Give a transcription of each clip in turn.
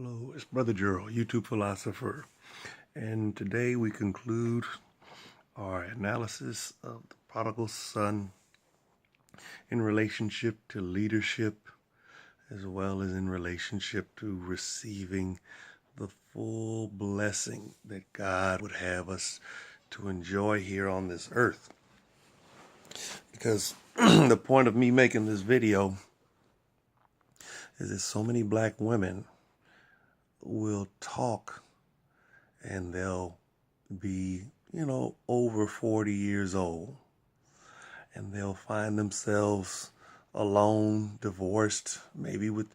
Hello, it's Brother Gerald, YouTube philosopher, and today we conclude our analysis of the prodigal son in relationship to leadership as well as in relationship to receiving the full blessing that God would have us to enjoy here on this earth. Because the point of me making this video is that so many black women will talk and they'll be, over 40 years old, and they'll find themselves alone, divorced, maybe with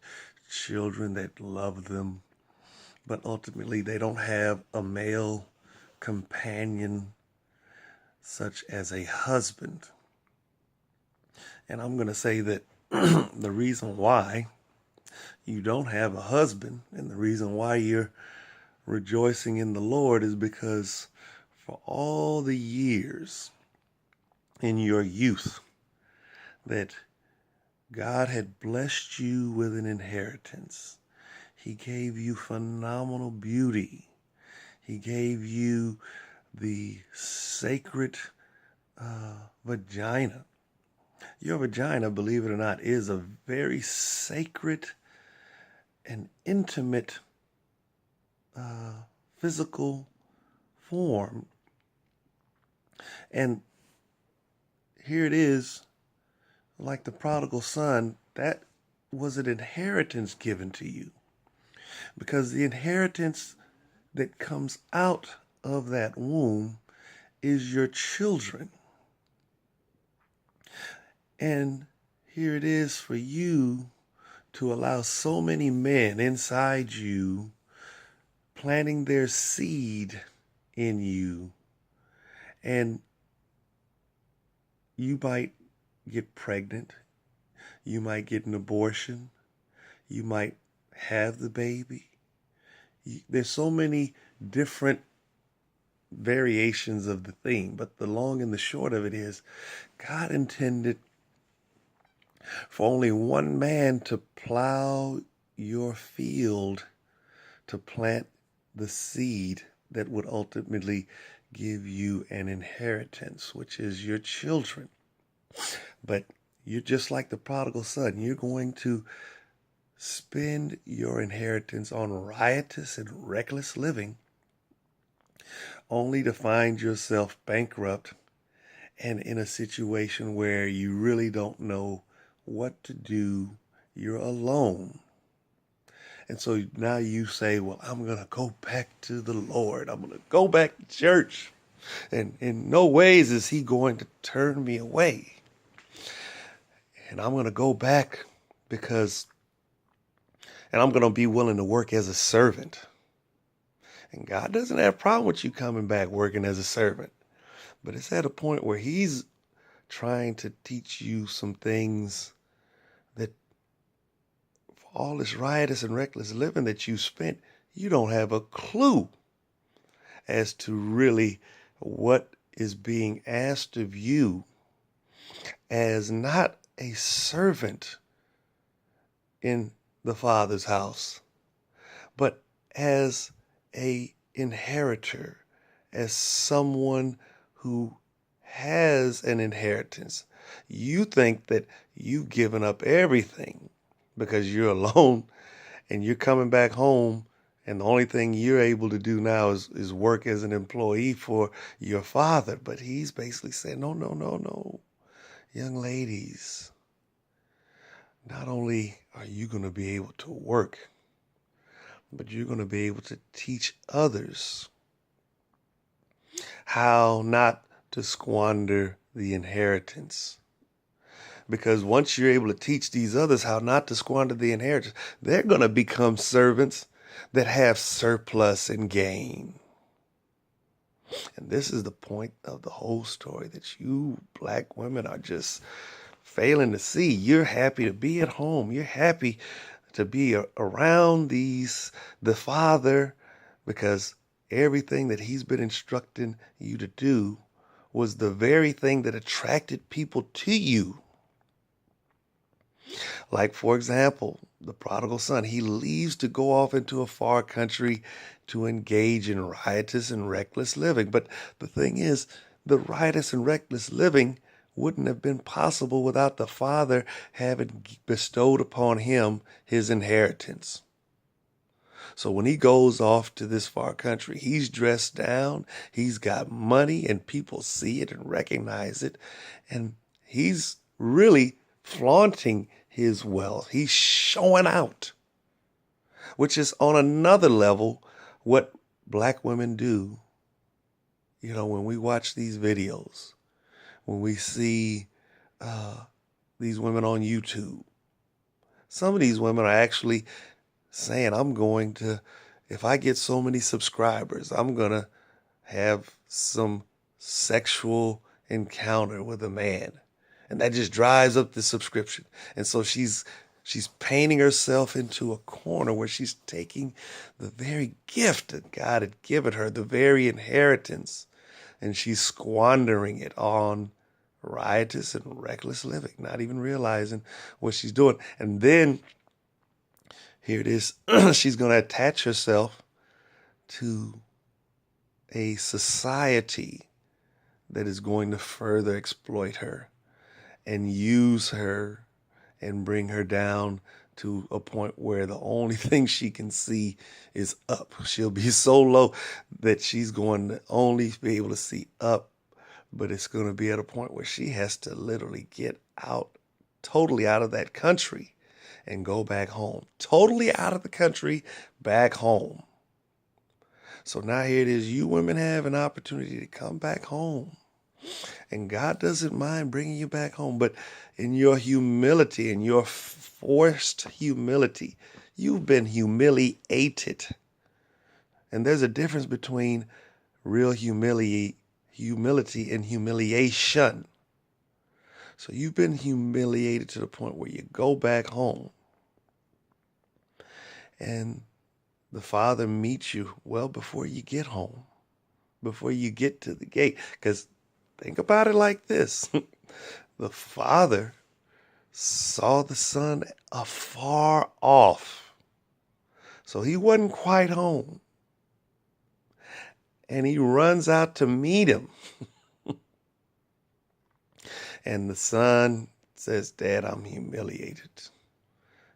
children that love them, but ultimately they don't have a male companion such as a husband. And I'm going to say that the reason why you don't have a husband and the reason why you're rejoicing in the Lord is because for all the years in your youth that God had blessed you with an inheritance. He gave you phenomenal beauty. He gave you the sacred vagina. Your vagina, believe it or not, is a very sacred and intimate physical form. And here it is, like the prodigal son, that was an inheritance given to you. Because the inheritance that comes out of that womb is your children. And here it is for you to allow so many men inside you planting their seed in you, and you might get pregnant, you might get an abortion, you might have the baby. There's so many different variations of the theme, but the long and the short of it is God intended for only one man to plow your field, to plant the seed that would ultimately give you an inheritance, which is your children. But you're just like the prodigal son. You're going to spend your inheritance on riotous and reckless living, only to find yourself bankrupt and in a situation where you really don't know what to do. You're alone. And so now you say, well, I'm going to go back to the Lord. I'm going to go back to church. And in no ways is he going to turn me away. And I'm going to go back and I'm going to be willing to work as a servant. And God doesn't have a problem with you coming back working as a servant. But it's at a point where he's trying to teach you some things that for all this riotous and reckless living that you spent, you don't have a clue as to really what is being asked of you as not a servant in the Father's house, but as a inheritor, as someone who has an inheritance. You think that you've given up everything because you're alone and you're coming back home, and the only thing you're able to do now is work as an employee for your father. But he's basically saying, no. Young ladies, not only are you going to be able to work, but you're going to be able to teach others how not to squander the inheritance. Because once you're able to teach these others how not to squander the inheritance, they're going to become servants that have surplus and gain. And this is the point of the whole story that you black women are just failing to see. You're happy to be at home. You're happy to be around the Father, because everything that he's been instructing you to do was the very thing that attracted people to you. Like, for example, the prodigal son. He leaves to go off into a far country to engage in riotous and reckless living. But the thing is, the riotous and reckless living wouldn't have been possible without the father having bestowed upon him his inheritance. So when he goes off to this far country, he's dressed down, he's got money, and people see it and recognize it. And he's really flaunting his wealth. He's showing out, which is on another level what black women do. You know, when we watch these videos, when we see these women on YouTube, some of these women are actually saying, I'm going to, if I get so many subscribers, I'm going to have some sexual encounter with a man. And that just drives up the subscription. And so she's painting herself into a corner where she's taking the very gift that God had given her, the very inheritance, and she's squandering it on riotous and reckless living, not even realizing what she's doing. And then here it is. She's going to attach herself to a society that is going to further exploit her and use her and bring her down to a point where the only thing she can see is up. She'll be so low that she's going to only be able to see up, but it's going to be at a point where she has to literally get out, totally out of that country, and go back home. Totally out of the country, back home. So now here it is. You women have an opportunity to come back home. And God doesn't mind bringing you back home. But in your humility, in your forced humility, you've been humiliated. And there's a difference between real humility and humiliation. So you've been humiliated to the point where you go back home and the father meets you well before you get home, before you get to the gate. Because think about it like this. The father saw the son afar off. So he wasn't quite home. And he runs out to meet him. And the son says, Dad, I'm humiliated.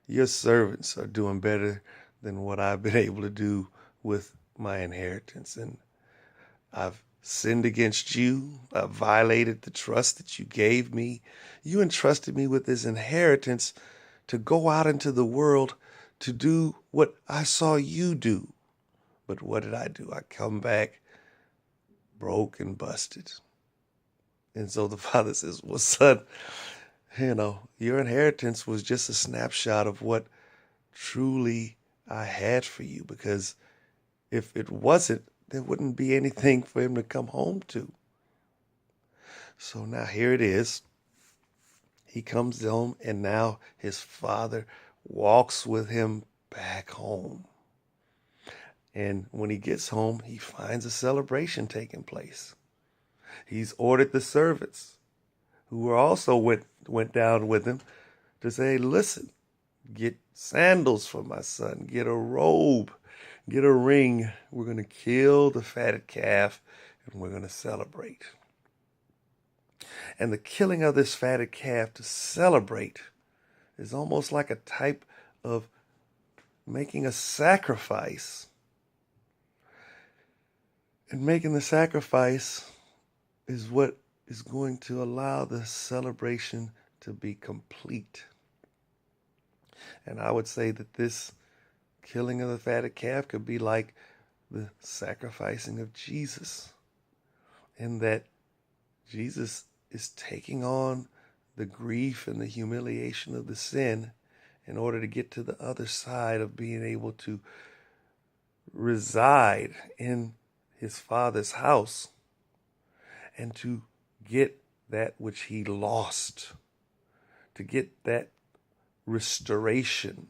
Your servants are doing better than what I've been able to do with my inheritance. And I've sinned against you. I've violated the trust that you gave me. You entrusted me with this inheritance to go out into the world to do what I saw you do. But what did I do? I come back broke and busted. And so the father says, well, son, your inheritance was just a snapshot of what truly I had for you, because if it wasn't, there wouldn't be anything for him to come home to. So now here it is. He comes home, and now his father walks with him back home. And when he gets home, he finds a celebration taking place. He's ordered the servants, who also went down with him, to say, listen, get sandals for my son, get a robe, get a ring. We're going to kill the fatted calf, and we're going to celebrate. And the killing of this fatted calf to celebrate is almost like a type of making a sacrifice. And making the sacrifice is what is going to allow the celebration to be complete. And I would say that this killing of the fatted calf could be like the sacrificing of Jesus, in that Jesus is taking on the grief and the humiliation of the sin in order to get to the other side of being able to reside in his Father's house and to get that which he lost, to get that restoration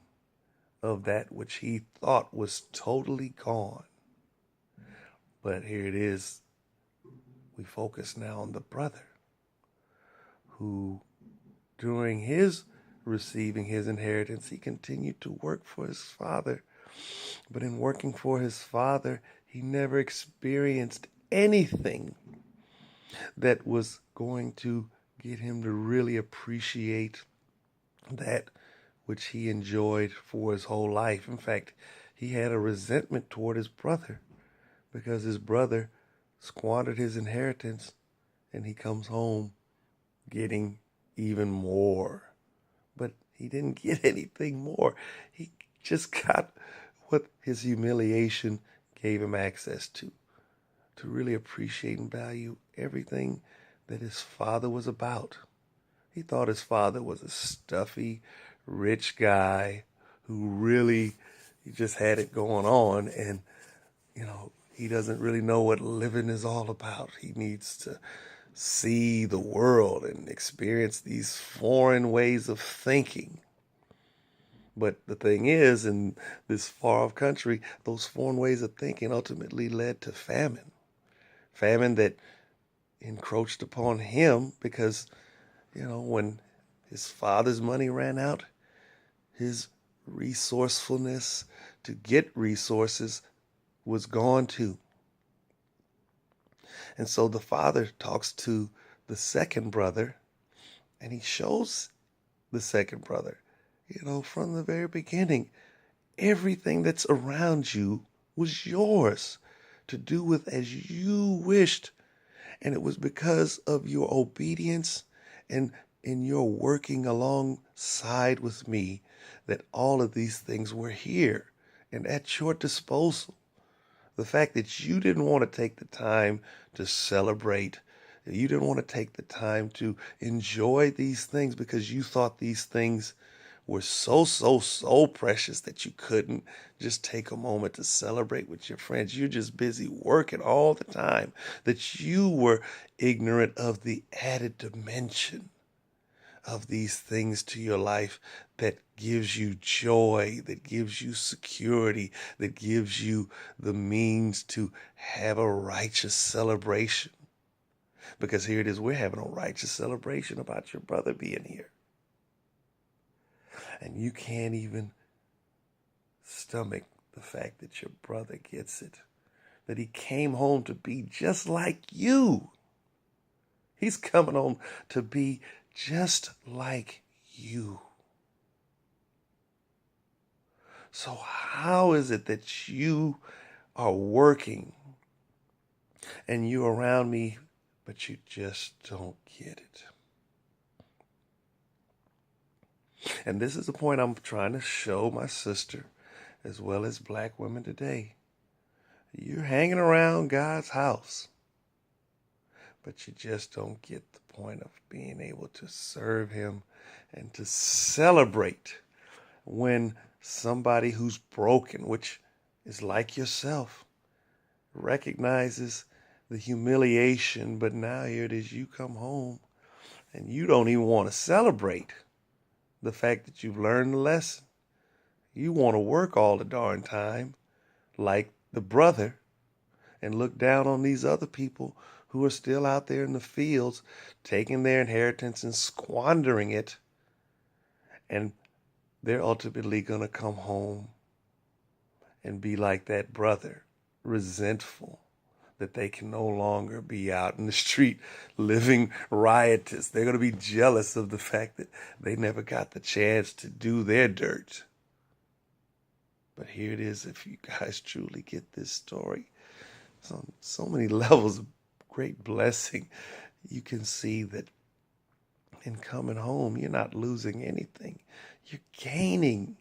of that which he thought was totally gone. But here it is. We focus now on the brother who, during his receiving his inheritance, he continued to work for his father. But in working for his father, he never experienced anything that was going to get him to really appreciate that which he enjoyed for his whole life. In fact, he had a resentment toward his brother because his brother squandered his inheritance and he comes home getting even more. But he didn't get anything more. He just got what his humiliation gave him access to really appreciate and value everything that his father was about. He thought his father was a stuffy, rich guy who really just had it going on, and he doesn't really know what living is all about. He needs to see the world and experience these foreign ways of thinking. But the thing is, in this far off country, those foreign ways of thinking ultimately led to famine. Famine that encroached upon him because, when his father's money ran out, his resourcefulness to get resources was gone too. And so the father talks to the second brother, and he shows the second brother, from the very beginning, everything that's around you was yours to do with as you wished. And it was because of your obedience and in your working alongside with me that all of these things were here and at your disposal. The fact that you didn't want to take the time to celebrate, you didn't want to take the time to enjoy these things because you thought these things were so precious that you couldn't just take a moment to celebrate with your friends. You're just busy working all the time, that you were ignorant of the added dimension of these things to your life that gives you joy, that gives you security, that gives you the means to have a righteous celebration. Because here it is, we're having a righteous celebration about your brother being here. And you can't even stomach the fact that your brother gets it, that he came home to be just like you. He's coming home to be just like you. So how is it that you are working and you're around me, but you just don't get it? And this is the point I'm trying to show my sister, as well as black women today. You're hanging around God's house, but you just don't get the point of being able to serve him and to celebrate when somebody who's broken, which is like yourself, recognizes the humiliation, but now here it is, you come home and you don't even want to celebrate the fact that you've learned the lesson. You want to work all the darn time like the brother and look down on these other people who are still out there in the fields taking their inheritance and squandering it. And they're ultimately going to come home and be like that brother, resentful that they can no longer be out in the street living riotous. They're going to be jealous of the fact that they never got the chance to do their dirt. But here it is, if you guys truly get this story, on so many levels of great blessing, you can see that in coming home, you're not losing anything. You're gaining.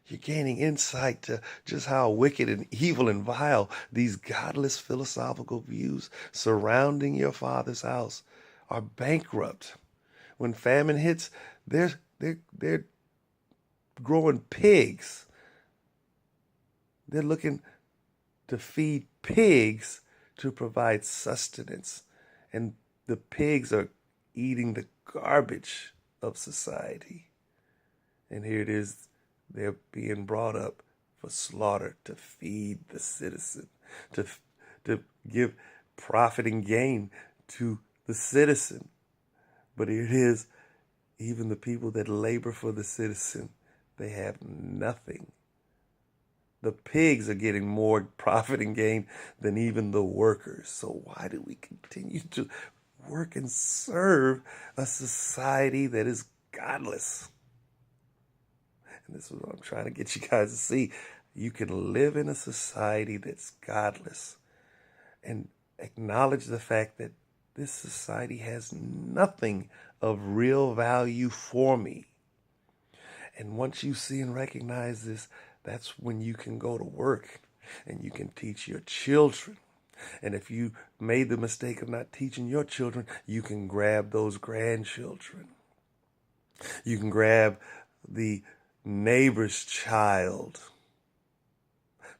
You're gaining insight to just how wicked and evil and vile these godless philosophical views surrounding your father's house are bankrupt. When famine hits, they're growing pigs. They're looking to feed pigs to provide sustenance. And the pigs are eating the garbage of society. And here it is, they're being brought up for slaughter to feed the citizen, to give profit and gain to the citizen. But here it is, Even the people that labor for the citizen, they have nothing. The pigs are getting more profit and gain than even the workers. So why do we continue to work and serve a society that is godless? And this is what I'm trying to get you guys to see. You can live in a society that's godless and acknowledge the fact that this society has nothing of real value for me. And once you see and recognize this, that's when you can go to work and you can teach your children. And if you made the mistake of not teaching your children, you can grab those grandchildren. You can grab the neighbor's child,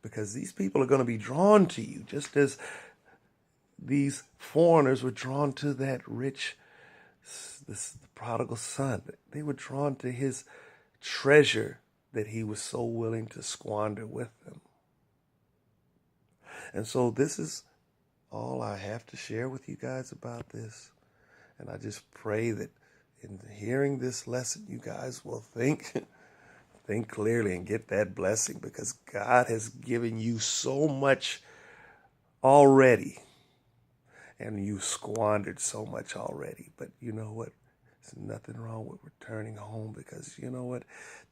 because these people are going to be drawn to you, just as these foreigners were drawn to that rich, the prodigal son. They were drawn to his treasure that he was so willing to squander with them. And so this is all I have to share with you guys about this. And I just pray that in hearing this lesson, you guys will think clearly and get that blessing, because God has given you so much already and you squandered so much already. But you know what? There's nothing wrong with returning home, because you know what?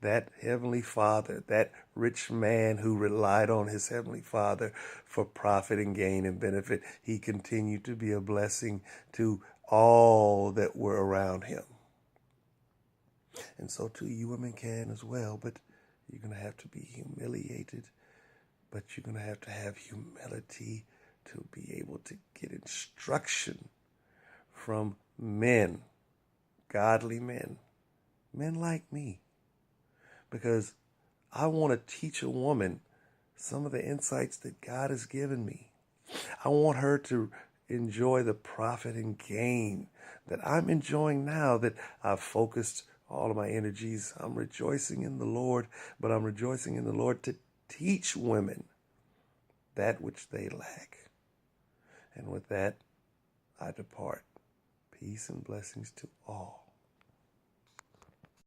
That Heavenly Father, that rich man who relied on his Heavenly Father for profit and gain and benefit, he continued to be a blessing to all that were around him. And so too, you women can as well, but you're going to have to be humiliated, but you're going to have humility to be able to get instruction from men, godly men like me, because I want to teach a woman some of the insights that God has given me. I want her to enjoy the profit and gain that I'm enjoying now, that I've focused all of my energies. I'm rejoicing in the Lord, but I'm rejoicing in the Lord to teach women that which they lack. And with that, I depart. Peace and blessings to all.